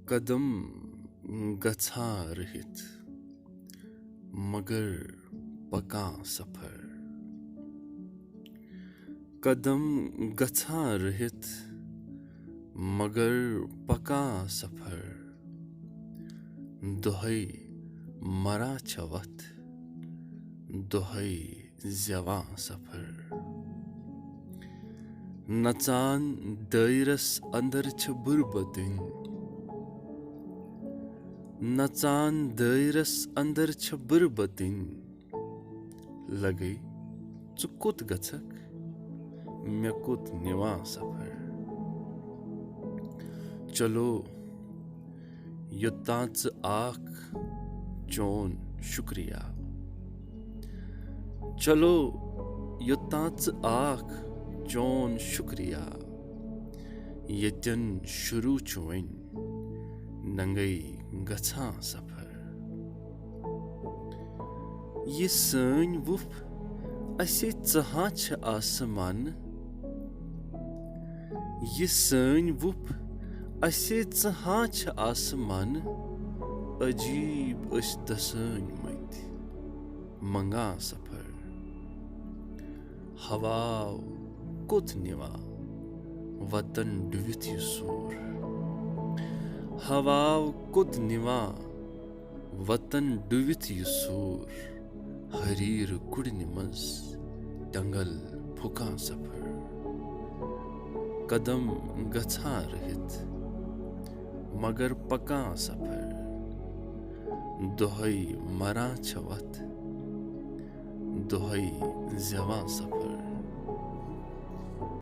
कदम गछा रहित मगर पका सफर। कदम गछा रहित मगर पका सफर। दोहै मरा छ वत दोहै ज़्यवा सफर। नचान दयरस अंदर छ बुरबदिन। नचान दयरस अंदर छ बुरबदिन। लगै चुकुत गछक म्यकुत निवा सफर। चलो युत्ताच आख चोन शुक्रिया। चलो युत्ताच आख चोन शुक्रिया। यतन शुरू चुइन नंगै गछा सफर। ये सैन वुफ असे चहा छ आसमान। ये सैन वुफ असे चहा छ आसमान। अजीब अस दसैन मत मंगा सफर। हवाव कुत निवा वतन डुवित सूर। हवाव कुत निवा वतन डुवित सूर। हरीर कुड़न मज टंगल फुका सफर। कदम गछा रहित मगर पका सफर। दोहै मरा छ वत दोहै ज़्यवा सफर।